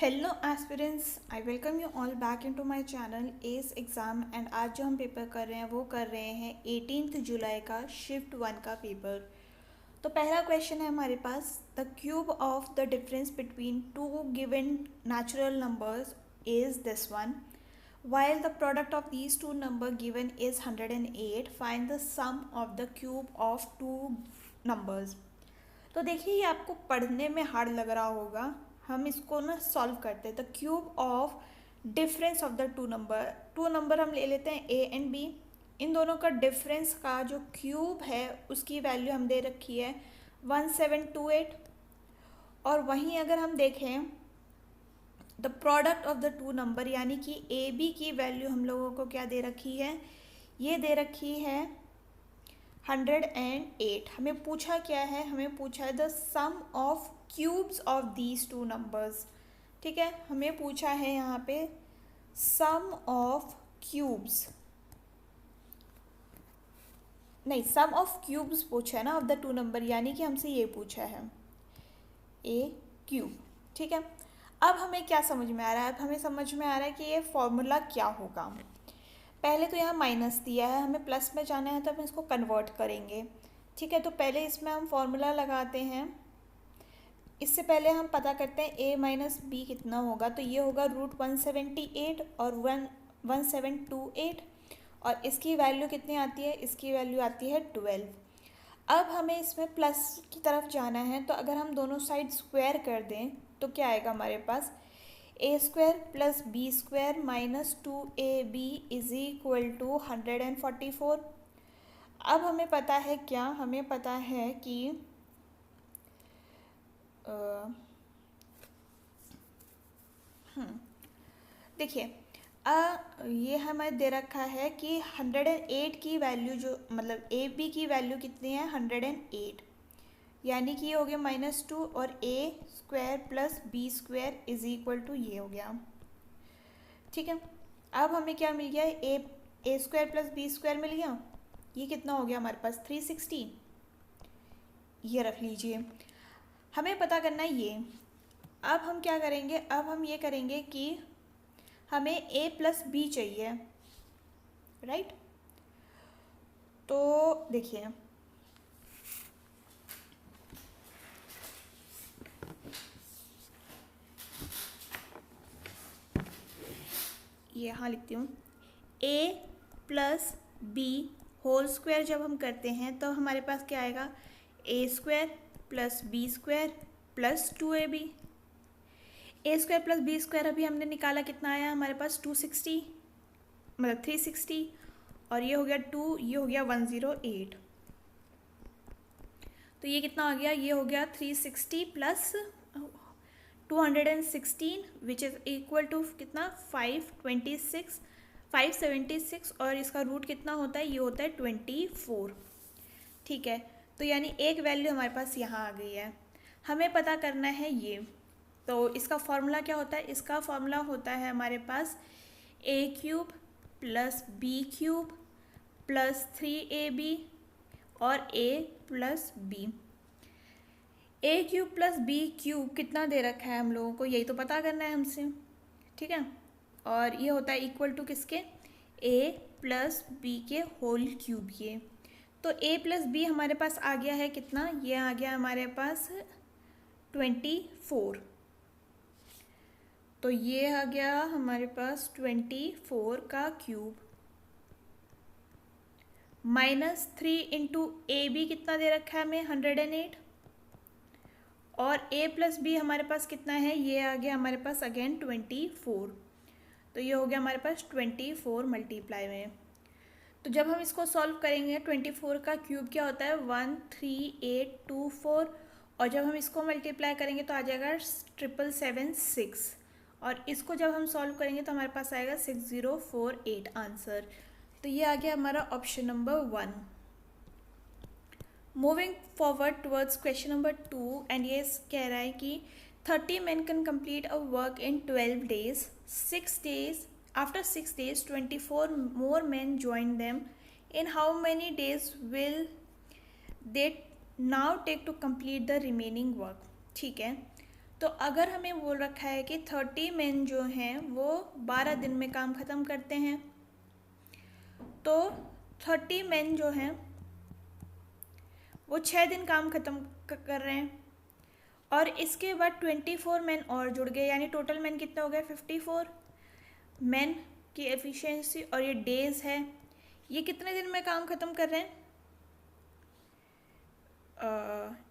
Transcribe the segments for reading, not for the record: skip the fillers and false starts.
Hello aspirants, I welcome you all back into my channel S exam. And आज जो हम paper कर रहे हैं वो कर रहे हैं 18 जुलाई का शिफ्ट 1 का पेपर। तो पहला क्वेश्चन है हमारे पास, the cube of the difference between two given natural numbers is this one, while the product of these two number given is 108, find the sum of the cube of two numbers। तो देखिए ये आपको पढ़ने में hard लग रहा होगा, हम इसको ना सॉल्व करते हैं। The cube of difference of the two number हम ले लेते हैं ए एंड बी। इन दोनों का डिफरेंस का जो क्यूब है उसकी वैल्यू हम दे रखी है 1728। और वहीं अगर हम देखें the product of the two number यानी कि ए बी की वैल्यू हम लोगों को क्या दे रखी है, ये दे रखी है 108। हमें पूछा क्या है, हमें पूछा है the sum of cubes of these two numbers. ठीक है, हमें पूछा है यहाँ पे सम ऑफ क्यूब्स, नहीं सम ऑफ क्यूब्स पूछा है ना ऑफ द टू नंबर, यानी कि हमसे ये पूछा है ए क्यूब। ठीक है, अब हमें क्या समझ में आ रहा है, अब हमें समझ में आ रहा है कि ये फॉर्मूला क्या होगा। पहले तो यहाँ माइनस दिया है, हमें प्लस में जाना है तो हम इसको कन्वर्ट करेंगे। ठीक है, तो पहले इसमें हम फॉर्मूला लगाते हैं। इससे पहले हम पता करते हैं a माइनस बी कितना होगा, तो ये होगा √178 और 1728। और इसकी वैल्यू कितनी आती है, इसकी वैल्यू आती है 12। अब हमें इसमें प्लस की तरफ जाना है, तो अगर हम दोनों साइड स्क्वायर कर दें तो क्या आएगा हमारे पास, a² + b² minus 2ab is equal to 144। अब हमें पता है क्या, हमें पता है कि देखिए ये हमें दे रखा है कि 108 की वैल्यू जो मतलब ए बी की वैल्यू कितनी है 108, यानी कि ये हो गया -2 और a² + b² is equal to ये हो गया। ठीक है, अब हमें क्या मिल गया, a² + b² मिल गया। ये कितना हो गया हमारे पास 360, ये रख लीजिए। हमें पता करना है ये। अब हम क्या करेंगे, अब हम ये करेंगे कि हमें a + b चाहिए, राइट। तो देखिए ये यहाँ लिखती हूँ, a + b होल स्क्वायर जब हम करते हैं तो हमारे पास क्या आएगा, a² + b² + 2ab। a² + b² अभी हमने निकाला, कितना आया हमारे पास 260 मतलब 360, और ये हो गया 2, ये हो गया 108। तो ये कितना आ गया, ये हो गया 360 + 216 विच इज़ इक्वल टू कितना 576 और इसका रूट कितना होता है, ये होता है 24। ठीक है, तो यानी एक वैल्यू हमारे पास यहाँ आ गई है। हमें पता करना है ये, तो इसका फॉर्मूला क्या होता है, इसका फॉर्मूला होता है हमारे पास a³ + b³ + 3ab और a + b। a³ + b³ कितना दे रखा है हम लोगों को, यही तो पता करना है हमसे। ठीक है, और ये होता है इक्वल टू किसके, a + b के होल क्यूब ये। तो a + b हमारे पास आ गया है कितना, ये आ गया हमारे पास 24। तो ये आ गया हमारे पास 24 का क्यूब -3 × ab कितना दे रखा है हमें 108, और a + b हमारे पास कितना है, ये आ गया हमारे पास अगेन 24। तो ये हो गया हमारे पास 24 मल्टीप्लाई में। तो जब हम इसको सॉल्व करेंगे 24 का क्यूब क्या होता है 13824, और जब हम इसको मल्टीप्लाई करेंगे तो आ जाएगा 7776, और इसको जब हम सॉल्व करेंगे तो हमारे पास आएगा 6048 आंसर। तो ये आ गया हमारा option number 1। Moving forward towards question number 2, and ये कह रहा है कि 30 men can complete a work in 12 days. 6 days after 6 days 24 more men join them. In how many days will they now take to complete the remaining work? ठीक है, तो अगर हमें बोल रखा है कि 30 मैन जो हैं वो 12 दिन में काम ख़त्म करते हैं, तो 30 मैन जो हैं वो 6 दिन काम ख़त्म कर रहे हैं, और इसके बाद 24 मैन और जुड़ गए, यानी टोटल मैन कितना हो गया 54 मैन की एफिशिएंसी। और ये डेज है, ये कितने दिन में काम ख़त्म कर रहे हैं,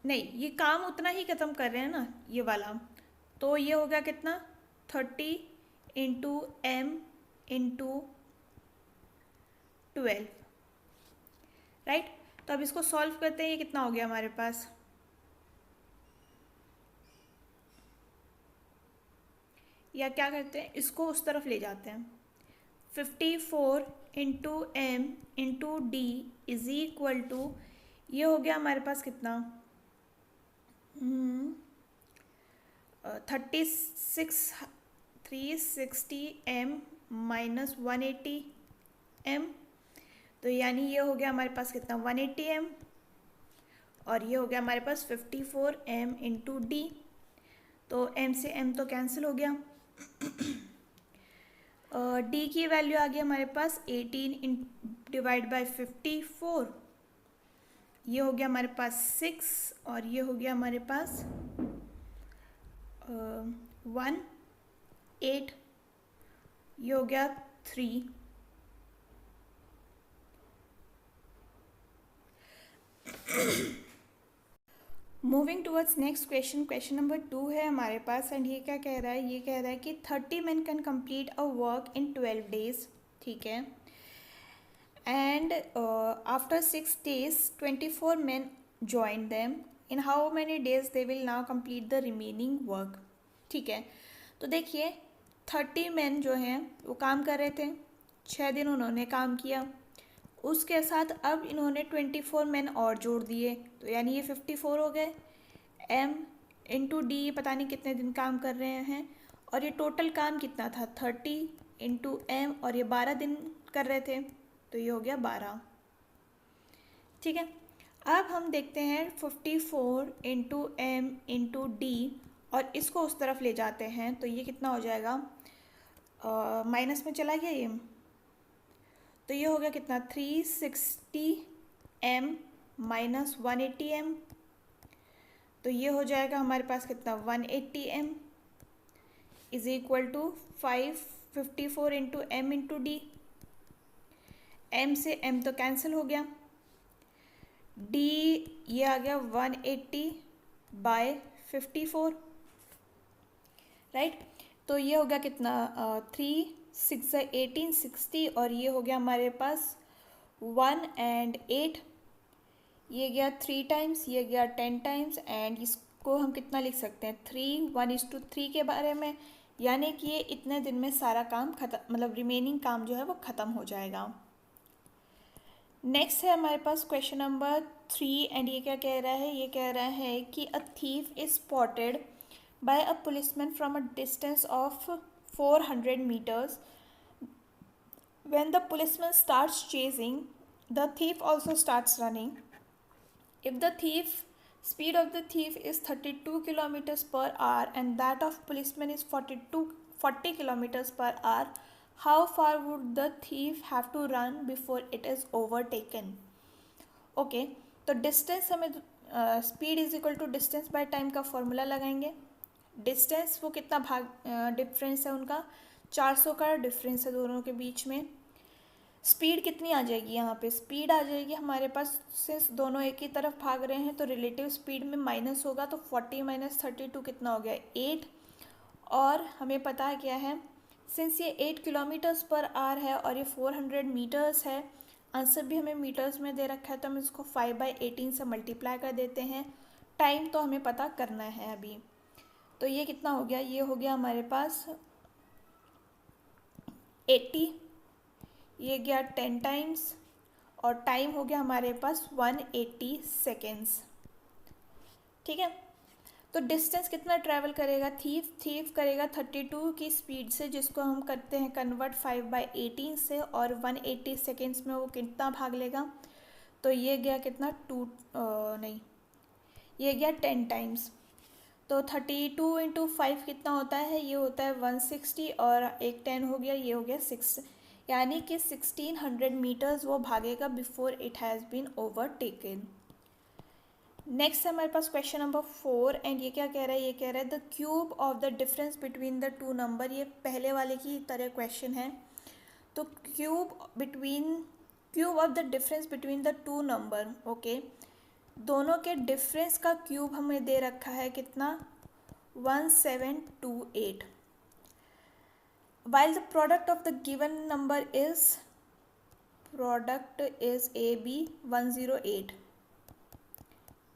नहीं ये काम उतना ही ख़त्म कर रहे हैं ना ये वाला, तो ये हो गया कितना 30 इंटू एम इंटू 12, राइट। तो अब इसको सॉल्व करते हैं, ये कितना हो गया हमारे पास, या क्या करते हैं इसको उस तरफ ले जाते हैं, 54 into M into D is equal to, ये हो गया हमारे पास कितना 360 एम माइनस 180 एम, तो यानी ये हो गया हमारे पास कितना 180 एम, और ये हो गया हमारे पास 54 एम इंटू डी, तो एम से एम तो कैंसिल हो गया। डी की वैल्यू आ गई हमारे पास 18 डिवाइड बाय 54, ये हो गया हमारे पास 6, और ये हो गया हमारे पास 1 8, ये हो गया 3। Moving towards next question, question number 2 है हमारे पास, एंड ये क्या कह रहा है, ये कह रहा है कि 30 man can complete a work in 12 days, ठीक है, and after 6 days 24 men join them, in how many days they will now complete the remaining work, ठीक है। तो देखिए 30 मैन जो हैं वो काम कर रहे थे, 6 दिन उन्होंने काम किया, उसके साथ अब इन्होंने 24 मैन और जोड़ दिए, तो यानी ये 54 हो गए। एम इंटू डी पता नहीं कितने दिन काम कर रहे हैं, और ये टोटल काम कितना था 30 इंटू एम, और ये 12 दिन कर रहे थे, तो ये हो गया 12, ठीक है। अब हम देखते हैं 54 इंटू एम इंटू डी, और इसको उस तरफ ले जाते हैं, तो ये कितना हो जाएगा, माइनस में चला गया ये, तो ये हो गया कितना 360 एम माइनस 180 एम, तो ये हो जाएगा हमारे पास कितना 180 M is equal to 554 into M into D, M से एम तो कैंसिल हो गया, डी ये आ गया 180 बाय 54, राइट। तो ये हो गया कितना 3 6 18 60, और ये हो गया हमारे पास 1 and 8, ये गया 3 टाइम्स, ये गया 10 टाइम्स, एंड इसको हम कितना लिख सकते हैं 3 1:3 के बारे में, यानी कि ये इतने दिन में सारा काम खत्म, मतलब रिमेनिंग काम जो है वो ख़त्म हो जाएगा। नेक्स्ट है हमारे पास क्वेश्चन नंबर 3, एंड ये क्या कह रहा है, ये कह रहा है कि a thief is spotted by a policeman from a distance of 400 meters. When the policeman starts chasing, the thief also starts running. If the speed of the thief is 32 kilometers per hour and that of policeman is 40 kilometers per hour, how far would the thief have to run before it is overtaken? Okay, तो distance हमें speed is equal to distance by time का formula लगाएंगे। Distance वो कितना भाग difference है उनका 400 का डिफरेंस है दोनों के बीच में। स्पीड कितनी आ जाएगी यहाँ पे, स्पीड आ जाएगी हमारे पास, सिंस दोनों एक ही तरफ भाग रहे हैं तो रिलेटिव स्पीड में माइनस होगा, तो 40 माइनस 32 कितना हो गया 8, और हमें पता है क्या है, सिंस ये 8 किलोमीटर्स पर आवर है और ये 400 मीटर्स है, आंसर भी हमें मीटर्स में दे रखा है, तो हम इसको 5/18 से मल्टीप्लाई कर देते हैं। टाइम तो हमें पता करना है अभी, तो ये कितना हो गया, ये हो गया हमारे पास 80, ये गया 10 टाइम्स, और टाइम हो गया हमारे पास 180 सेकेंड्स। ठीक है, तो डिस्टेंस कितना ट्रैवल करेगा, थीफ करेगा 32 की स्पीड से, जिसको हम करते हैं कन्वर्ट 5/18 से, और 180 सेकेंड्स में वो कितना भाग लेगा, तो ये गया कितना ये गया 10 टाइम्स। तो 32 × 5 कितना होता है, ये होता है 160 और एक 10 हो गया, ये हो गया 6, यानी कि 1600 मीटर्स वो भागेगा before it has been overtaken. Next है हमारे पास क्वेश्चन नंबर 4 एंड ये क्या कह रहा है, ये कह रहा है the cube of the difference between the two number. ये पहले वाले की तरह क्वेश्चन है। तो cube of the difference between the two number, okay, दोनों के डिफरेंस का क्यूब हमें दे रखा है कितना, 1728, while the product of the given number is AB 108।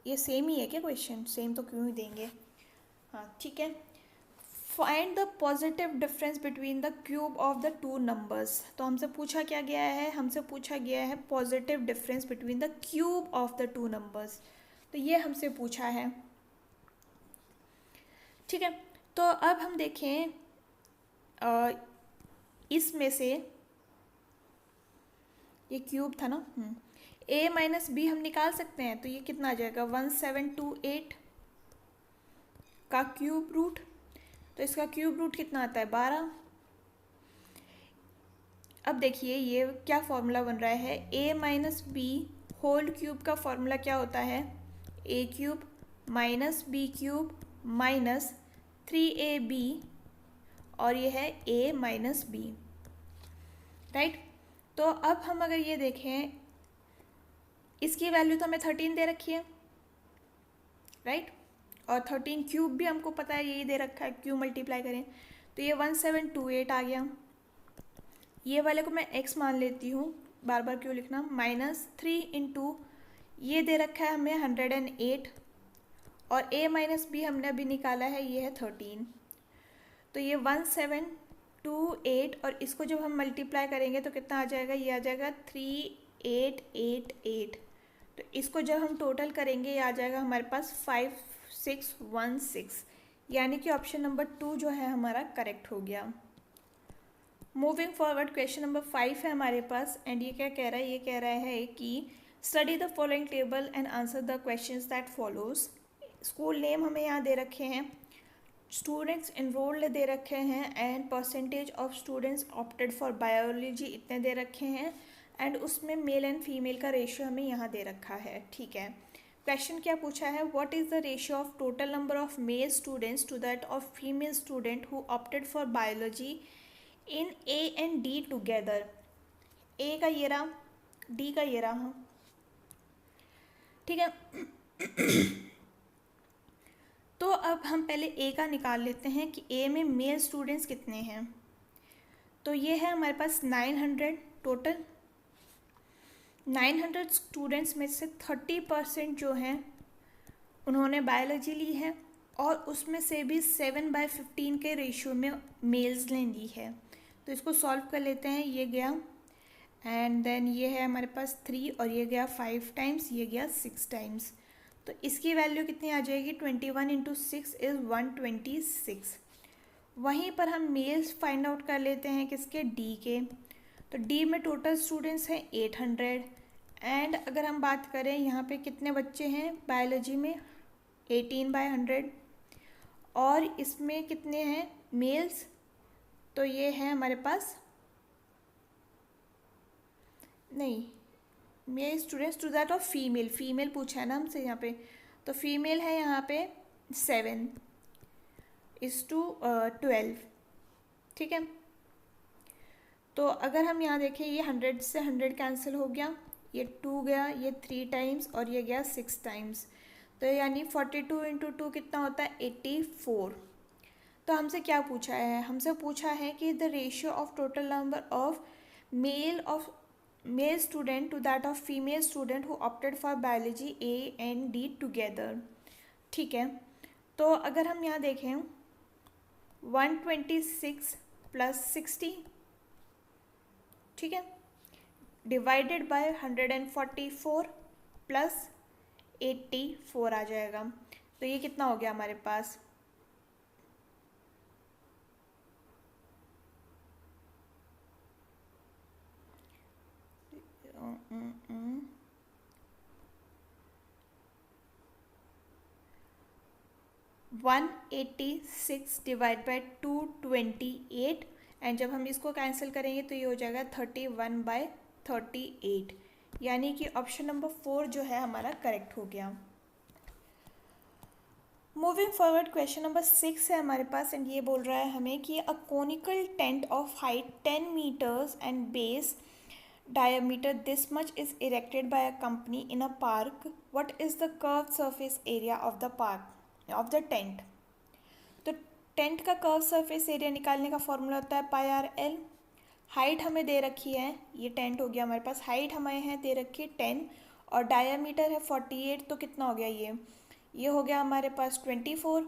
ये सेम ही है क्या क्वेश्चन, सेम तो क्यों ही देंगे, हाँ ठीक है। Find the positive difference between the cube of the two numbers. तो हमसे पूछा क्या गया है, हमसे पूछा गया है positive difference between the cube of the two numbers, तो ये हमसे पूछा है, ठीक है। तो अब हम देखें इसमें से, ये क्यूब था ना, a माइनस बी हम निकाल सकते हैं, तो ये कितना आ जाएगा 1728 का क्यूब रूट, तो इसका क्यूब रूट कितना आता है 12। अब देखिए ये क्या फॉर्मूला बन रहा है, a minus B whole cube का फॉर्मूला क्या होता है, a cube minus B cube minus 3ab और ये है a माइनस बी, राइट। तो अब हम अगर ये देखें, इसकी वैल्यू तो हमें 13 दे रखी है, राइट, और 13 क्यूब भी हमको पता है यही दे रखा है, क्यूब मल्टीप्लाई करें तो ये 1728 आ गया। ये वाले को मैं x मान लेती हूँ, बार बार क्यों लिखना, -3 इंटू ये दे रखा है हमें 108 और a माइनस बी हमने अभी निकाला है, ये है 13, तो ये 1728 और इसको जब हम मल्टीप्लाई करेंगे तो कितना आ जाएगा, ये आ जाएगा 3888। तो इसको जब हम टोटल करेंगे ये आ जाएगा हमारे पास 5616, यानी कि ऑप्शन नंबर 2 जो है हमारा करेक्ट हो गया। मूविंग फॉरवर्ड क्वेश्चन नंबर 5 है हमारे पास एंड ये क्या कह रहा है, ये कह रहा है कि study the following table and answer the questions that follows. School name हमें यहाँ दे रखे हैं, स्टूडेंट्स इनरोल्ड दे रखे हैं and percentage of students opted for biology इतने दे रखे हैं एंड उसमें मेल एंड फीमेल का रेशियो हमें यहाँ दे रखा है, ठीक है। क्वेश्चन क्या पूछा है, what is the ratio of total number of male students to that of female student who opted for biology in A and D together. A का ये रहा, डी का ये रहा, ठीक है। तो अब हम पहले ए का निकाल लेते हैं कि ए में मेल स्टूडेंट्स कितने हैं। तो ये है हमारे पास 900 टोटल, 900 स्टूडेंट्स में से 30% जो हैं उन्होंने बायोलॉजी ली है और उसमें से भी 7/15 के रेशियो में मेल्स ने ली है। तो इसको सॉल्व कर लेते हैं, ये गया एंड देन ये है हमारे पास 3 और ये गया 5 टाइम्स, ये गया 6 टाइम्स। तो इसकी वैल्यू कितनी आ जाएगी, 21 × 6 इज़ 126। वहीं पर हम मेल्स फाइंड आउट कर लेते हैं किसके, डी के। तो डी में टोटल स्टूडेंट्स हैं 800 एंड अगर हम बात करें यहाँ पे कितने बच्चे हैं बायोलॉजी में, 18/100 और इसमें कितने हैं मेल्स, तो ये है हमारे पास, नहीं male students to that of female, female पूछा है ना हमसे यहाँ पे, तो फीमेल है यहाँ पे 7:12, ठीक है। तो अगर हम यहाँ देखें ये 100 से 100 कैंसिल हो गया, ये 2 गया, ये 3 टाइम्स और ये गया 6 टाइम्स, तो यानी 42 × 2 कितना होता है 84। तो हमसे क्या पूछा है, हमसे पूछा है कि the ratio of total number of male student to that of female student who opted for biology A and D together, ठीक है। तो अगर हम यहाँ देखें 126 + 60, ठीक है, डिवाइडेड बाय 144 + 84 आ जाएगा। तो ये कितना हो गया हमारे पास, 186 डिवाइड बाय 228, एंड जब हम इसको कैंसिल करेंगे तो ये हो जाएगा 31/38, यानी कि ऑप्शन नंबर 4 जो है हमारा करेक्ट हो गया। मूविंग फॉरवर्ड, क्वेश्चन नंबर 6 है हमारे पास, एंड ये बोल रहा है हमें कि a conical tent of height 10 meters and base diameter this much is erected by a company in a park. What is the curved surface area of the park of the tent? तो tent का curve surface area निकालने का formula होता है पाई R L. Height हमें दे रखी है, ये टेंट हो गया हमारे पास, हाइट हमें है दे रखी है 10 और डायामीटर है 48, तो कितना हो गया ये हो गया हमारे पास 24।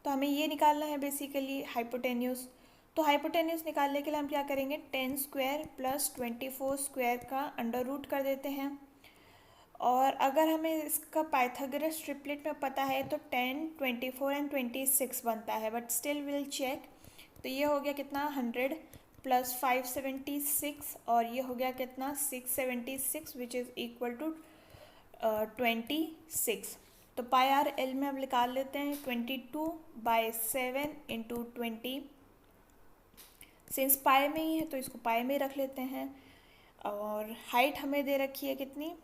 तो हमें ये निकालना है बेसिकली हाइपोटेन्यूज। तो हाइपोटेन्यूज निकालने के लिए हम क्या करेंगे, 10 स्क्वायर प्लस 24 स्क्वायर का अंडर रूट कर देते हैं। और अगर हमें इसका पाइथागोरस ट्रिपलेट में पता है तो 10, 24 एंड 26 बनता है, बट स्टिल विल चेक। तो ये हो गया कितना 100 प्लस 576 और ये हो गया कितना 676 विच इज़ इक्वल टू 26। तो पाई आर एल में अब निकाल लेते हैं 22/7 इंटू 20, सिंस पाई में ही है तो इसको पाई में रख लेते हैं। और हाइट हमें दे रखी है कितनी,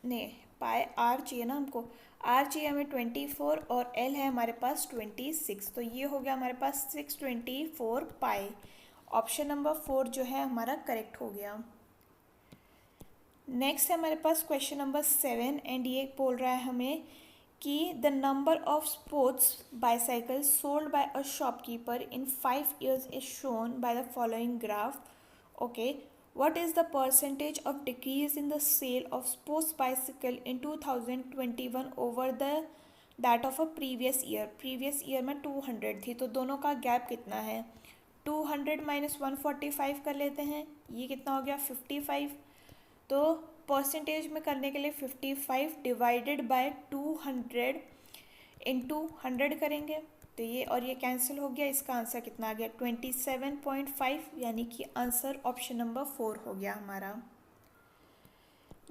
नहीं पाई आर चाहिए ना हमको, आर चाहिए हमें 24 और एल है हमारे पास 26, तो ये हो गया हमारे पास 624 पाई। ऑप्शन नंबर 4 जो है हमारा करेक्ट हो गया। नेक्स्ट है हमारे पास क्वेश्चन नंबर 7, एंड ये बोल रहा है हमें कि the number of sports bicycle sold by a shopkeeper in 5 years is shown by the following graph. Okay, what is the percentage of decrease in the sale of sports bicycle in 2021 over the that of a previous year? previous year में 200 थी, तो दोनों का gap कितना है, 200 minus 145 कर लेते हैं, ये कितना हो गया 55। तो परसेंटेज में करने के लिए 55 डिवाइडेड बाय 200 इंटू 100 करेंगे, तो ये और ये कैंसिल हो गया, इसका आंसर कितना आ गया 27.5, यानी कि आंसर ऑप्शन नंबर 4 हो गया हमारा।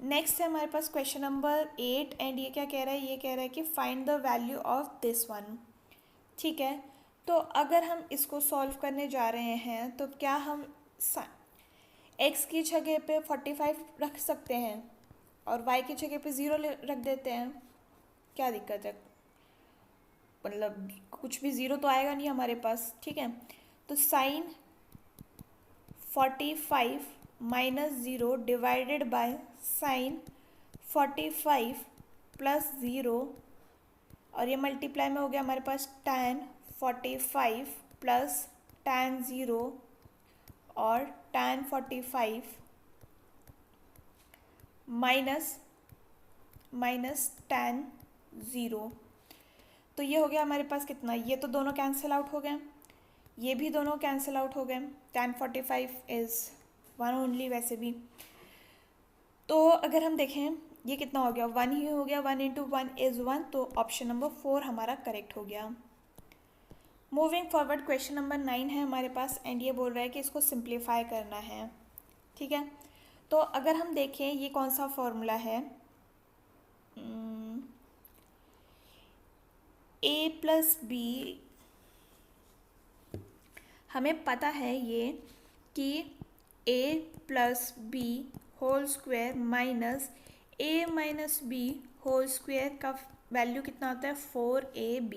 नेक्स्ट है हमारे पास क्वेश्चन नंबर 8, एंड ये क्या कह रहा है, ये कह रहा है कि find the value of this one. ठीक है, तो अगर हम इसको सॉल्व करने जा रहे हैं तो क्या हम x की जगह पे 45 रख सकते हैं और y की जगह पे 0 रख देते हैं, क्या दिक्कत है, मतलब कुछ भी 0 तो आएगा नहीं हमारे पास। ठीक है, तो sine 45 minus 0 divided by sine 45 plus 0, और ये मल्टीप्लाई में हो गया हमारे पास tan 45 प्लस tan 0 और tan 45 माइनस tan 0। तो ये हो गया हमारे पास कितना, ये तो दोनों कैंसिल आउट हो गए, ये भी दोनों कैंसिल आउट हो गए, tan 45 इज़ 1 ओनली वैसे भी। तो अगर हम देखें ये कितना हो गया, 1 ही हो गया, 1 इंटू 1 इज़ 1, तो ऑप्शन नंबर 4 हमारा करेक्ट हो गया। मूविंग फॉरवर्ड, क्वेश्चन नंबर 9 है हमारे पास, एंड ये बोल रहा है कि इसको सिंप्लीफाई करना है। ठीक है, तो अगर हम देखें ये कौन सा फॉर्मूला है, a प्लस बी, हमें पता है ये कि a plus B whole square minus a minus B whole square का वैल्यू कितना होता है 4ab।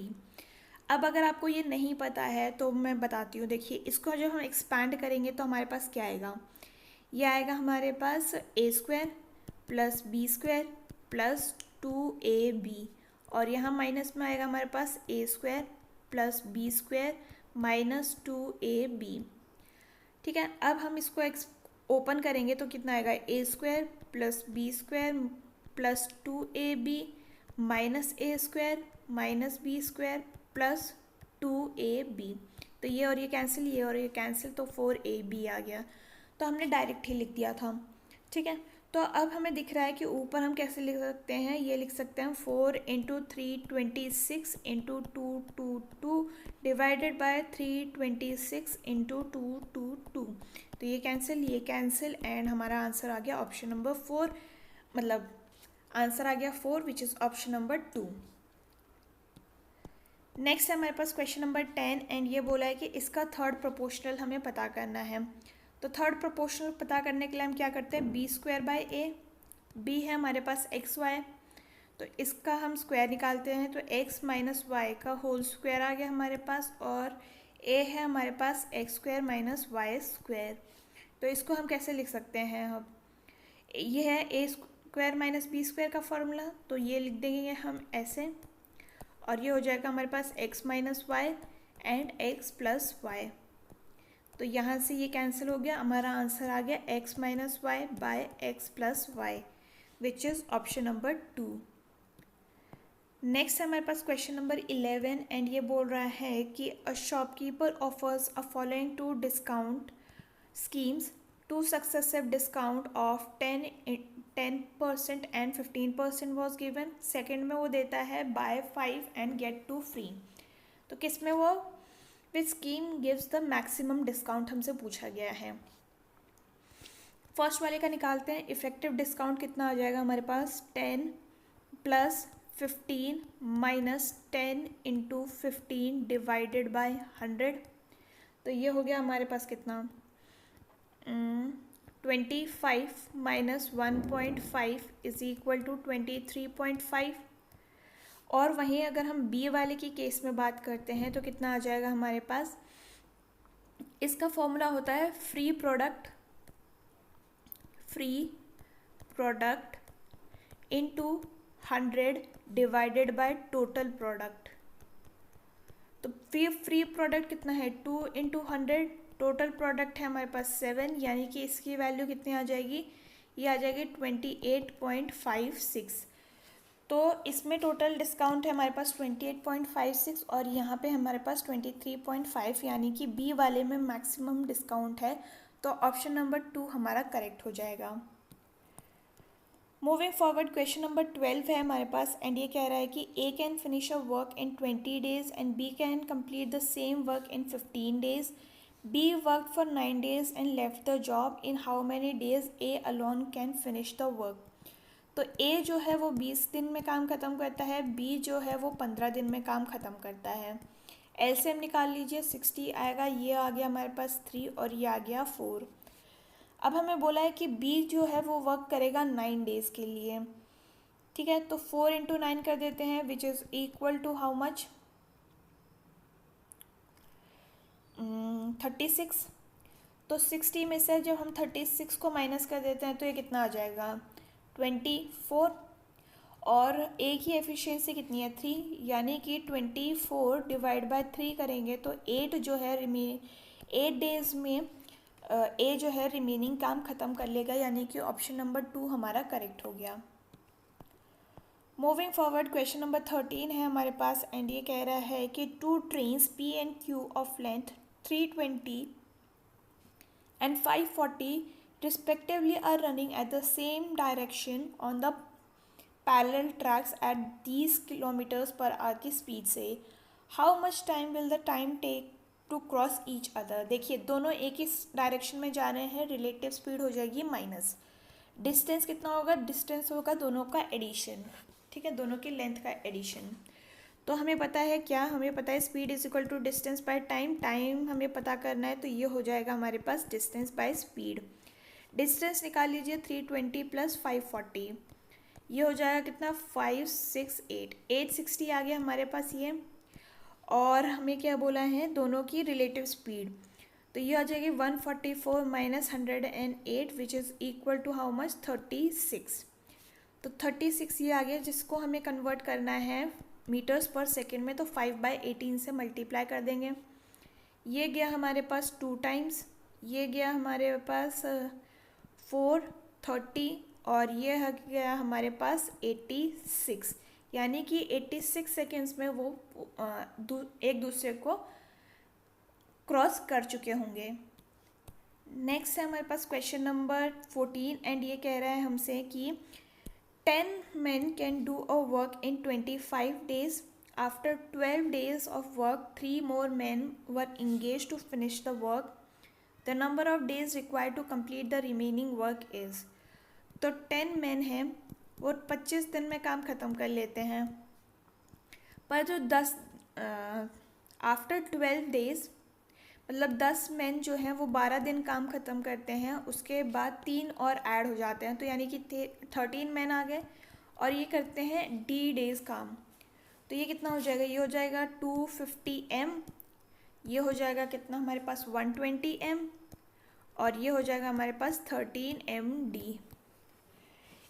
अब अगर आपको ये नहीं पता है तो मैं बताती हूँ, देखिए इसको जब हम एक्सपैंड करेंगे तो हमारे पास क्या आएगा, ये आएगा हमारे पास a square plus B square plus 2ab, और यहाँ माइनस में आएगा हमारे पास a square plus B square minus 2ab। ठीक है, अब हम इसको ओपन करेंगे तो कितना आएगा, a square plus B square plus 2ab minus a square minus B square plus 2ab। तो ये और ये कैंसिल, ये और ये कैंसिल, तो 4ab आ गया, तो हमने डायरेक्ट ही लिख दिया था। ठीक है, तो अब हमें दिख रहा है कि ऊपर हम कैसे लिख सकते हैं, ये लिख सकते हैं 4 into 326 into 222 divided by 326 into 222, तो ये कैंसिल एंड हमारा आंसर आ गया ऑप्शन नंबर 4, मतलब आंसर आ गया 4 विच इज़ ऑप्शन नंबर 2। नेक्स्ट है हमारे पास क्वेश्चन नंबर 10 एंड ये बोला है कि इसका थर्ड प्रोपोर्शनल हमें पता करना है। तो थर्ड प्रोपोर्शनल पता करने के लिए हम क्या करते हैं, B square by A. B है हमारे पास एक्स वाई, तो इसका हम स्क्वायर निकालते हैं तो एक्स माइनस वाई का होल स्क्वायर आ गया हमारे पास, और ए है हमारे पास X square minus Y square. तो इसको हम कैसे लिख सकते हैं, अब ये है ए स्क्वायर माइनस बी स्क्वायर का फॉर्मूला, तो ये लिख देंगे हम ऐसे, और ये हो जाएगा हमारे पास X minus Y and X plus Y. तो यहाँ से ये कैंसिल हो गया, हमारा आंसर आ गया X minus Y by X plus Y, which is option number 2। नेक्स्ट है हमारे पास क्वेश्चन नंबर 11 एंड ये बोल रहा है कि a shopkeeper offers a following two discount schemes, two successive discount of 10% and 15% was given। Second में वो देता है buy 5 and get 2 free। तो किस में वो which scheme gives the maximum discount हमसे पूछा गया है। फर्स्ट वाले का निकालते हैं, इफेक्टिव डिस्काउंट कितना आ जाएगा हमारे पास 10 plus 15 minus 10 into 15 divided by 100। तो ये हो गया हमारे पास कितना 25 माइनस 1.5 इज इक्वल टू 23.5। और वहीं अगर हम बी वाले की केस में बात करते हैं तो कितना आ जाएगा हमारे पास, इसका फॉर्मूला होता है free product into 100 divided by total product. तो फ्री प्रोडक्ट कितना है 2 इंटू 100, टोटल प्रोडक्ट है हमारे पास 7, यानी कि इसकी वैल्यू कितनी आ जाएगी, ये आ जाएगी 28.56। तो इसमें टोटल डिस्काउंट है हमारे पास 28.56 और यहाँ पे हमारे पास 23.5, यानी कि बी वाले में मैक्सिमम डिस्काउंट है। तो ऑप्शन नंबर 2 हमारा करेक्ट हो जाएगा। मूविंग फॉरवर्ड क्वेश्चन नंबर 12 है हमारे पास एंड ये कह रहा है कि A can finish a work in 20 days and B can complete the same work in 15 days। B worked for 9 days and left the job. In how many days A alone can finish the work? तो A जो है वो 20 दिन में काम ख़त्म करता है, B जो है वो 15 दिन में काम ख़त्म करता है। LCM निकाल लीजिए, 60 आएगा, ये आ गया हमारे पास 3 और ये आ गया 4। अब हमें बोला है कि B जो है वो वर्क करेगा 9 डेज़ के लिए, ठीक है। तो 4 इंटू 9 कर देते हैं, which is equal to how much 36। तो 60 में से जब हम 36 को माइनस कर देते हैं तो ये कितना आ जाएगा 24, और ए की एफिशिएंसी कितनी है 3, यानी कि 24 डिवाइड बाय 3 करेंगे तो 8 जो है 8 डेज़ में ए जो है रिमेनिंग काम ख़त्म कर लेगा, यानी कि ऑप्शन नंबर 2 हमारा करेक्ट हो गया। मूविंग फॉरवर्ड क्वेश्चन नंबर 13 है हमारे पास एंड ये कह रहा है कि 2 trains P and Q of length 320 and 540 respectively are running at the same direction on the parallel tracks at these kilometers per hour की स्पीड से। how much time will the time take to cross each other। देखिए दोनों एक ही direction में जा रहे हैं, relative speed हो जाएगी माइनस, डिस्टेंस कितना होगा, डिस्टेंस होगा दोनों का एडिशन, ठीक है, दोनों की लेंथ का एडिशन। तो हमें पता है क्या, हमें पता है speed is equal to distance by time, time हमें पता करना है तो ये हो जाएगा हमारे पास डिस्टेंस बाय स्पीड। डिस्टेंस निकाल लीजिए 320 प्लस 540, ये हो जाएगा कितना 568, 860 आ गया हमारे पास ये। और हमें क्या बोला है दोनों की रिलेटिव स्पीड, तो ये आ जाएगी 144 minus 108 which is equal to how much 36। तो 36 ये आ गया, जिसको हमें कन्वर्ट करना है मीटर्स पर सेकेंड में, तो 5/18 से मल्टीप्लाई कर देंगे। ये गया हमारे पास 2 टाइम्स, ये गया हमारे पास 430 और ये गया हमारे पास 86, यानी कि 86 सेकेंड्स में वो एक दूसरे को क्रॉस कर चुके होंगे। नेक्स्ट है हमारे पास क्वेश्चन नंबर 14 एंड ये कह रहा है हमसे कि 10 men can do a work in 25 days. After 12 days of work, 3 more men were engaged to finish the work. The number of days required to complete the remaining work is। तो 10 men हैं वो 25 दिन में काम ख़त्म कर लेते हैं, पर जो 10 आफ्टर 12 days, मतलब 10 मैन जो हैं वो 12 दिन काम ख़त्म करते हैं, उसके बाद 3 और ऐड हो जाते हैं, तो यानी कि 13 मैन आ गए और ये करते हैं D days काम। तो ये कितना हो जाएगा, ये हो जाएगा 250 M, ये हो जाएगा कितना हमारे पास 120 M, और ये हो जाएगा हमारे पास 13 MD।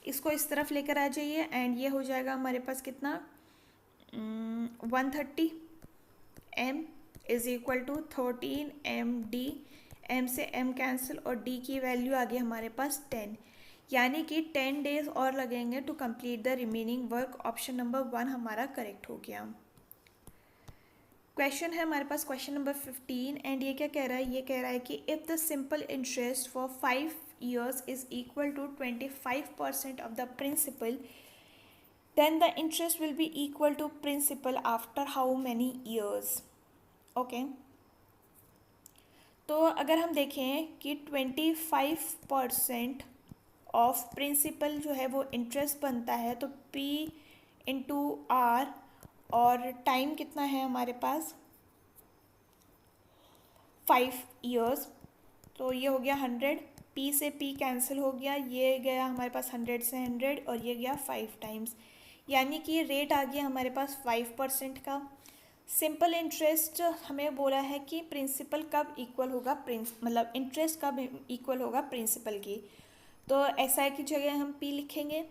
इसको इस तरफ लेकर आ जाइए एंड ये हो जाएगा हमारे पास कितना 130M is equal to 13MD। M से M कैंसिल और D की वैल्यू आ गई हमारे पास 10, यानी कि 10 days और लगेंगे to complete the remaining work. Option number 1 हमारा करेक्ट हो गया। क्वेश्चन है हमारे पास क्वेश्चन नंबर 15 एंड ये क्या कह रहा है, ये कह रहा है कि if the simple interest for 5 years is equal to 25% of the principal, then the interest will be equal to principal after how many years. Okay, तो अगर हम देखें कि 25% ऑफ प्रिंसिपल जो है वो इंटरेस्ट बनता है, तो P इंटू आर, और टाइम कितना है हमारे पास 5 years, तो ये हो गया 100, P से P कैंसिल हो गया, ये गया हमारे पास 100 से 100 और ये गया 5 टाइम्स, यानी कि रेट आ गया हमारे पास 5% का। सिंपल इंटरेस्ट हमें बोला है कि प्रिंसिपल कब इक्वल होगा मतलब इंटरेस्ट कब इक्वल होगा प्रिंसिपल की, तो SI की जगह हम P लिखेंगे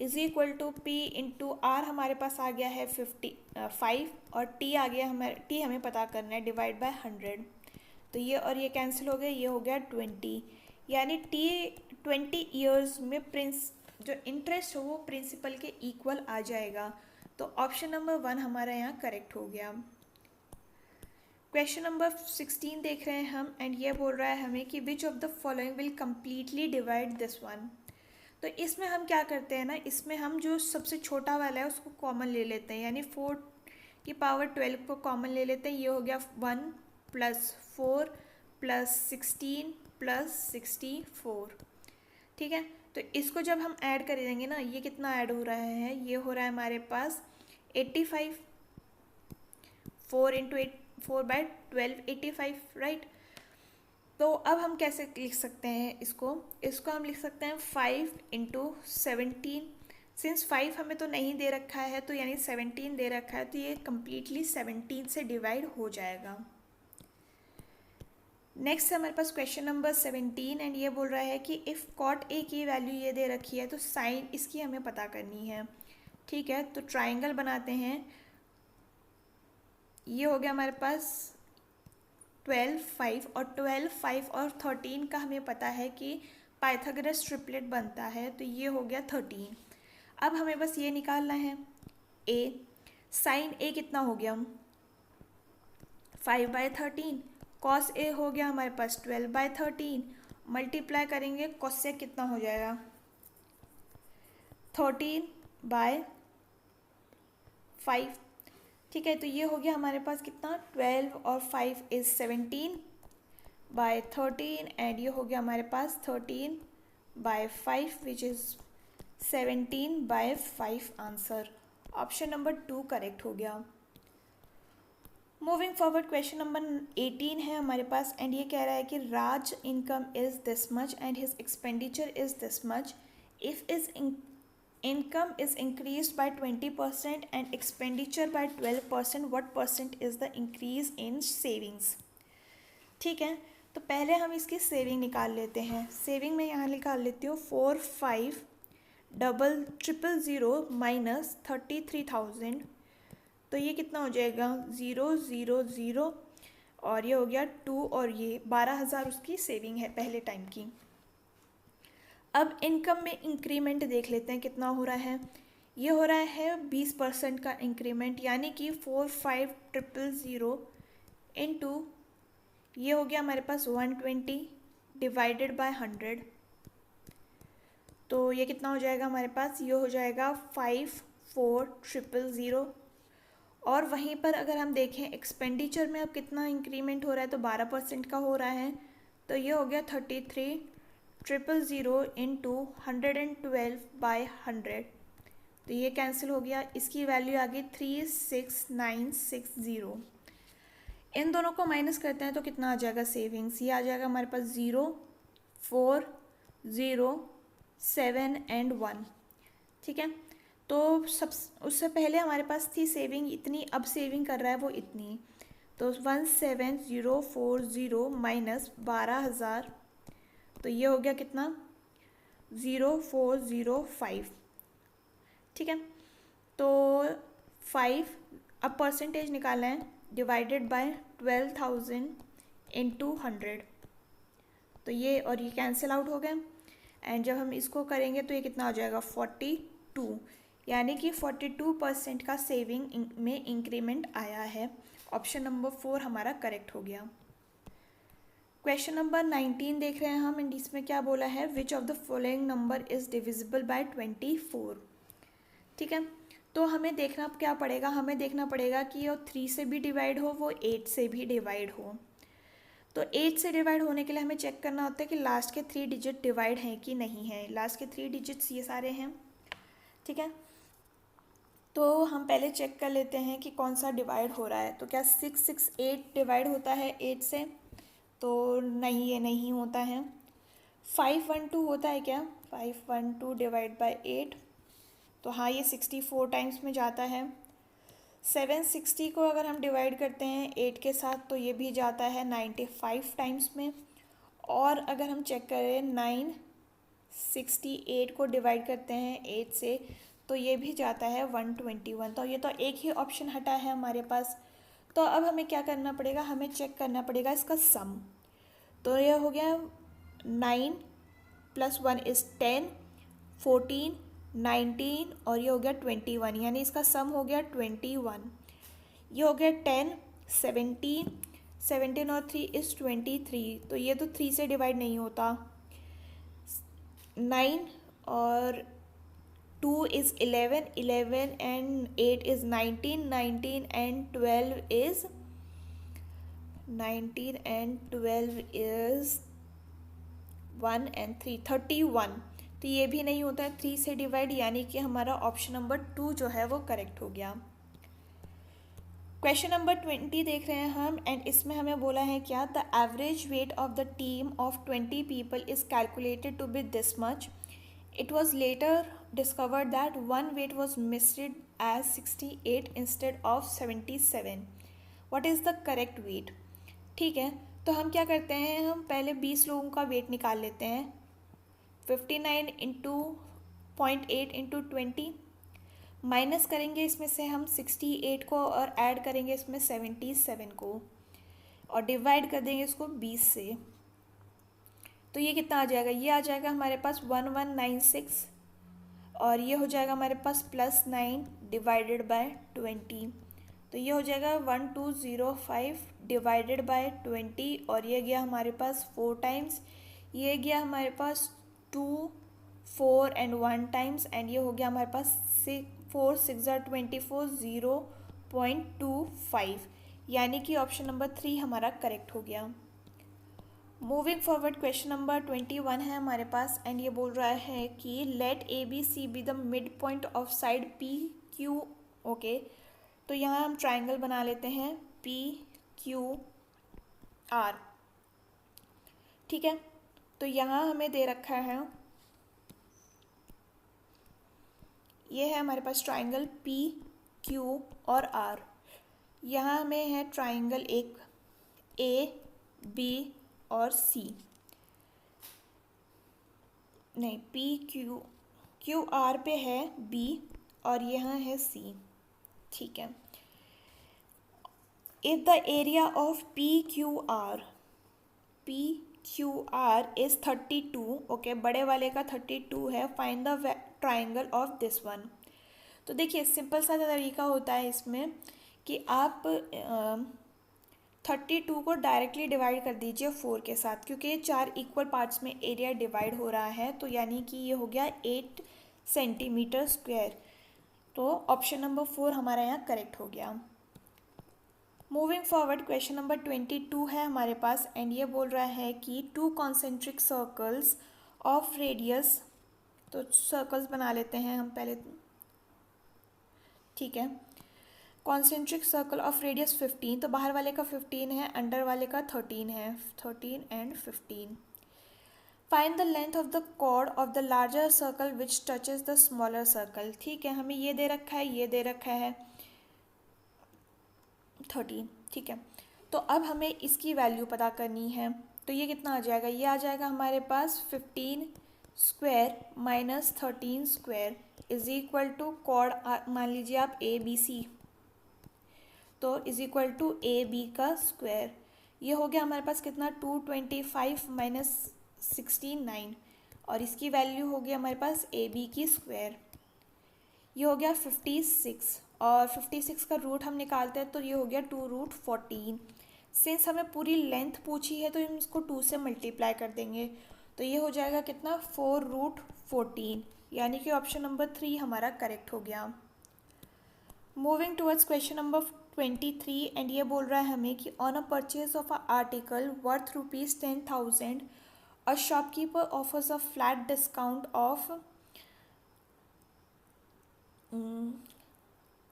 is equal to P into R, हमारे पास आ गया है 5 और T आ गया, T हमें पता करना है, डिवाइड बाय 100, तो ये और ये कैंसिल हो गया, ये हो गया 20, यानी 20 ईयर्स में जो इंटरेस्ट हो वो प्रिंसिपल के इक्वल आ जाएगा। तो ऑप्शन नंबर 1 हमारा यहाँ करेक्ट हो गया। क्वेश्चन नंबर 16 देख रहे हैं हम एंड ये बोल रहा है हमें कि which of the following will completely divide this one. तो इसमें हम क्या करते हैं ना, इसमें हम जो सबसे छोटा वाला है उसको कॉमन ले लेते हैं, यानी 4 की पावर 12 को कॉमन ले लेते हैं, ये हो गया 1 + 4 + 16 + 64, ठीक है। तो इसको जब हम ऐड कर देंगे ना, ये कितना ऐड हो रहा है, ये हो रहा है हमारे पास 85, 4 × 8 4/12 85, राइट। तो अब हम कैसे लिख सकते हैं इसको हम लिख सकते हैं 5 × 17, सिंस 5 हमें तो नहीं दे रखा है, तो यानी 17 दे रखा है, तो ये कम्प्लीटली 17 से डिवाइड हो जाएगा। नेक्स्ट है हमारे पास क्वेश्चन नंबर 17 एंड ये बोल रहा है कि इफ़ cot A की वैल्यू ये दे रखी है तो साइन इसकी हमें पता करनी है, ठीक है। तो ट्राइंगल बनाते हैं, ये हो गया हमारे पास 12, 5 और 12, 5 और 13 का हमें पता है कि पाइथागोरस ट्रिपलेट बनता है, तो ये हो गया 13। अब हमें बस ये निकालना है A, साइन A कितना हो गया 5/13, कॉस A हो गया हमारे पास 12/13, मल्टीप्लाई करेंगे कॉसेक कितना हो जाएगा 13/5, ठीक है। तो ये हो गया हमारे पास कितना 12 और 5 इज 17/13 एंड ये हो गया हमारे पास 13/5 which is 17/5 answer. Option number 2 correct हो गया। मूविंग फॉरवर्ड क्वेश्चन नंबर 18 है हमारे पास एंड ये कह रहा है कि Raj income is this much and his expenditure is this much, if is income is increased by 20% and expenditure by 12%, what percent is the increase in savings। ठीक है, तो पहले हम इसकी सेविंग निकाल लेते हैं। सेविंग में यहाँ निकाल लेती हूँ 45,000 माइनस 33,000, तो ये कितना हो जाएगा 000 और ये हो गया 2 और ये 12,000 उसकी सेविंग है पहले टाइम की। अब इनकम में इंक्रीमेंट देख लेते हैं कितना हो रहा है, ये हो रहा है 20% का इंक्रीमेंट, यानी कि 45,000 इंटू ये हो गया हमारे पास 120 डिवाइडेड बाय 100, तो ये कितना हो जाएगा हमारे पास, ये हो जाएगा 54,000। और वहीं पर अगर हम देखें एक्सपेंडिचर में अब कितना इंक्रीमेंट हो रहा है, तो 12% का हो रहा है, तो ये हो गया 33,000 इंटू 112/100, तो तो ये कैंसिल हो गया, इसकी वैल्यू आ गई 36960। इन दोनों को माइनस करते हैं तो कितना आ जाएगा सेविंग्स, ये आ जाएगा हमारे पास 0, 4, 0, 7 एंड 1। ठीक है, तो सब उससे पहले हमारे पास थी सेविंग इतनी, अब सेविंग कर रहा है वो इतनी, तो 17040 माइनस 12,000, तो ये हो गया कितना 0405। ठीक है, तो 5 अब परसेंटेज निकालना है, डिवाइडेड बाय 12,000 इंटू 100, तो ये और ये कैंसिल आउट हो गए। एंड जब हम इसको करेंगे तो ये कितना हो जाएगा 42, यानी कि 42% का सेविंग में इंक्रीमेंट आया है। ऑप्शन नंबर 4 हमारा करेक्ट हो गया। क्वेश्चन नंबर 19 देख रहे हैं हम, एंड इसमें क्या बोला है, which of the following number is divisible by 24। ठीक है, तो हमें देखना क्या पड़ेगा, हमें देखना पड़ेगा कि वो 3 से भी डिवाइड हो, वो 8 से भी डिवाइड हो। तो 8 से डिवाइड होने के लिए हमें चेक करना होता है कि लास्ट के 3 डिजिट डिवाइड हैं कि नहीं है। लास्ट के 3 डिजिट्स ये सारे हैं। ठीक है, तो हम पहले चेक कर लेते हैं कि कौन सा डिवाइड हो रहा है। तो क्या 668 डिवाइड होता है 8 से, तो नहीं, ये नहीं होता है। 512 होता है क्या, 512 डिवाइड बाय 8, तो हाँ ये 64 टाइम्स में जाता है। 760 को अगर हम डिवाइड करते हैं 8 के साथ तो ये भी जाता है 95 टाइम्स में। और अगर हम चेक करें 968 को डिवाइड करते हैं 8 से तो ये भी जाता है 121। तो ये तो एक ही ऑप्शन हटा है हमारे पास। तो अब हमें क्या करना पड़ेगा, हमें चेक करना पड़ेगा इसका सम। तो ये हो गया 9 + 1 = 10, 14, 19 और ये हो गया 21, यानी इसका सम हो गया 21। ये हो गया 10, 17, 17 और 3 = 23, तो ये तो 3 से डिवाइड नहीं होता। 9 और 2 = 11, 11 and 8 = 19, 19 and 12 is 19 and 12 is 1 and 3, 31। तो ये भी नहीं होता है 3 से डिवाइड, यानी कि हमारा ऑप्शन नंबर 2 जो है वो करेक्ट हो गया। क्वेश्चन नंबर 20 देख रहे हैं हम, एंड इसमें हमें बोला है क्या, the average weight of the team of 20 people is calculated to be this much. It was later discovered that one weight was missed as 68 instead of 77। What is the correct weight. ठीक है, तो हम क्या करते हैं, हम पहले 20 लोगों का वेट निकाल लेते हैं। 59 इंटू 0.8 इंटू 20, माइनस करेंगे इसमें से हम 68 को और ऐड करेंगे इसमें 77 को और डिवाइड कर देंगे इसको 20 से। तो ये कितना आ जाएगा, ये आ जाएगा हमारे पास 1196 और ये हो जाएगा हमारे पास +9 डिवाइडेड बाय 20। तो ये हो जाएगा 1205 डिवाइडेड बाय 20 और ये गया हमारे पास 4 टाइम्स, ये गया हमारे पास 2, 4 and 1 टाइम्स, एंड ये हो गया हमारे पास 4 6 are 24, 0.25, यानी कि ऑप्शन नंबर 3 हमारा करेक्ट हो गया। मूविंग फॉरवर्ड, क्वेश्चन नंबर 21 है हमारे पास, एंड ये बोल रहा है कि let ABC be the mid point of side PQ। Okay, तो यहाँ हम ट्राइंगल बना लेते हैं PQR। ठीक है, तो यहाँ हमें दे रखा है, ये है हमारे पास ट्राइंगल PQ और R। यहाँ हमें है ट्राइंगल एक AB और C, नहीं QR पे है B और यहाँ है C। ठीक है, if the area of PQR is 32, okay, बड़े वाले का 32 है, find the triangle of this one. तो देखिए सिंपल सा तरीका होता है इसमें कि आप 32 को डायरेक्टली डिवाइड कर दीजिए 4 के साथ, क्योंकि ये 4 इक्वल पार्ट्स में एरिया डिवाइड हो रहा है, तो यानी कि ये हो गया 8 सेंटीमीटर स्क्वायर। तो ऑप्शन नंबर 4 हमारा यहाँ करेक्ट हो गया। मूविंग फॉरवर्ड, क्वेश्चन नंबर 22 है हमारे पास, एंड ये बोल रहा है कि 2 कॉन्सेंट्रिक सर्कल्स ऑफ रेडियस, तो सर्कल्स बना लेते हैं हम पहले। ठीक है। कॉन्सेंट्रिक सर्कल ऑफ रेडियस 15, तो बाहर वाले का 15 है, अंडर वाले का 13 है, 13 and 15। Find the length of the chord of the larger circle which touches the smaller circle. ठीक है, हमें ये दे रखा है, ये दे रखा है 13। ठीक है, तो अब हमें इसकी वैल्यू पता करनी है। तो ये कितना आ जाएगा, ये आ जाएगा हमारे पास 15 square minus 13 square is equal to chord, मान लीजिए आप ए बी सी, तो is equal to A B का स्क्वायर। ये हो गया हमारे पास कितना, 225 माइनस 16 9, और इसकी वैल्यू हो गई हमारे पास ए बी की स्क्वायर। ये हो गया 56, और 56 का रूट हम निकालते हैं तो ये हो गया 2 रूट 14। सिंस हमें पूरी लेंथ पूछी है तो हम इसको 2 से मल्टीप्लाई कर देंगे, तो ये हो जाएगा कितना, 4 रूट 14, यानी कि ऑप्शन नंबर 3 हमारा करेक्ट हो गया। Moving towards question number 23, and ये बोल रहा है हमें कि on a purchase of a article worth ₹10,000 a shopkeeper offers a flat discount of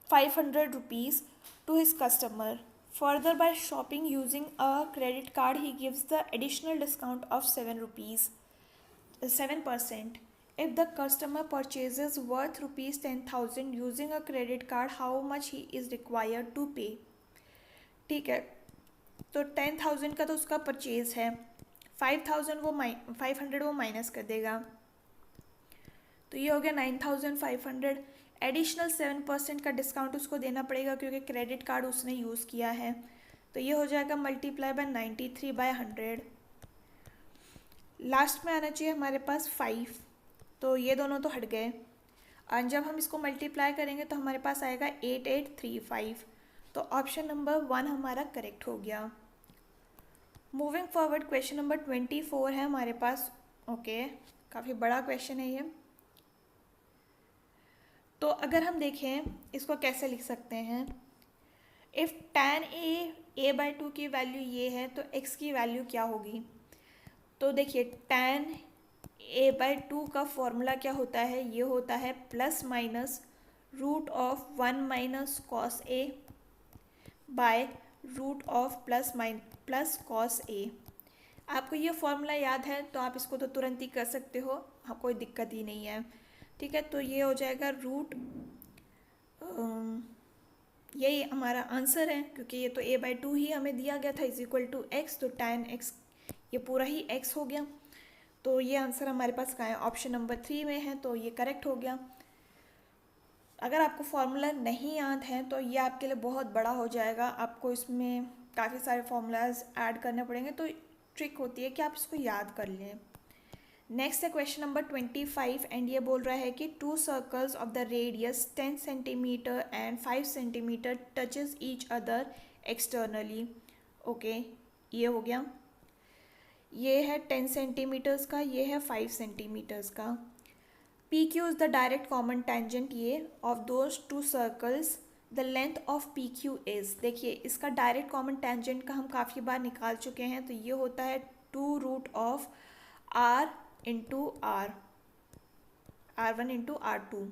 500 rupees to his customer. Further, by shopping using a credit card, he gives the additional discount of 7%. If the customer purchases worth ₹10,000 using a credit card, how much he is required to pay? ठीक है, तो 10,000 का तो उसका purchase है, 500 वो minus कर देगा, तो ये हो गया 9,500। एडिशनल 7% का डिस्काउंट उसको देना पड़ेगा क्योंकि क्रेडिट कार्ड उसने यूज़ किया है, तो ये हो जाएगा मल्टीप्लाई बाय 93/100। लास्ट में आना चाहिए हमारे पास 5, तो ये दोनों तो हट गए, और जब हम इसको मल्टीप्लाई करेंगे तो हमारे पास आएगा 8835, तो ऑप्शन नंबर 1 हमारा करेक्ट हो गया। मूविंग फॉरवर्ड क्वेश्चन नंबर 24 है हमारे पास। ओके, काफ़ी बड़ा क्वेश्चन है ये। तो अगर हम देखें इसको कैसे लिख सकते हैं, इफ़ tan a/2 की वैल्यू ये है तो x की वैल्यू क्या होगी। तो देखिए tan a/2 का फॉर्मूला क्या होता है, ये होता है plus minus √1 minus cos a by √प्लस कॉस a। आपको ये फॉर्मूला याद है तो आप इसको तो तुरंत ही कर सकते हो, हाँ कोई दिक्कत ही नहीं है। ठीक है, तो ये हो जाएगा यही हमारा आंसर है, क्योंकि ये तो a/2 ही हमें दिया गया था इज इक्वल टू x, तो tan x ये पूरा ही x हो गया, तो ये आंसर हमारे पास कहाँ है, ऑप्शन नंबर 3 में है, तो ये करेक्ट हो गया। अगर आपको फार्मूला नहीं याद है तो ये आपके लिए बहुत बड़ा हो जाएगा, आपको इसमें काफ़ी सारे फार्मूलाज ऐड करने पड़ेंगे, तो ट्रिक होती है कि आप इसको याद कर लें। नेक्स्ट है क्वेश्चन नंबर 25, एंड ये बोल रहा है कि 2 circles of the radius 10 centimetre and 5 centimetre touches each other externally. Okay, ये हो गया, ये है 10 सेंटीमीटर्स का, ये है 5 सेंटीमीटर्स का। P Q is the direct common tangent ये of those 2 circles, the length of P Q is, देखिए इसका डायरेक्ट कॉमन टेंजेंट का हम काफ़ी बार निकाल चुके हैं, तो ये होता है 2√r into r1 into r2,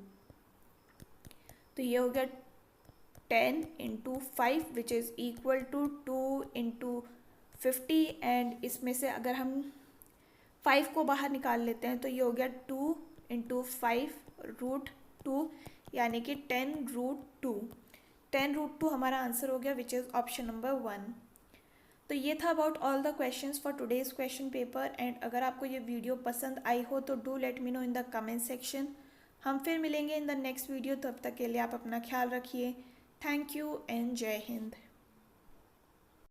तो ये हो गया 10 into 5 which is equal to 2 into 50, and इसमें से अगर हम 5 को बाहर निकाल लेते हैं तो ये हो गया 2 इंटू 5√2, यानी कि 10√2। 10√2 हमारा आंसर हो गया विच इज़ ऑप्शन नंबर 1। तो ये था about all the questions for today's question paper, and अगर आपको ये वीडियो पसंद आई हो तो do let me know in the comment section. हम फिर मिलेंगे इन द नेक्स्ट वीडियो, तब तक के लिए आप अपना ख्याल रखिए। थैंक यू एंड जय हिंद।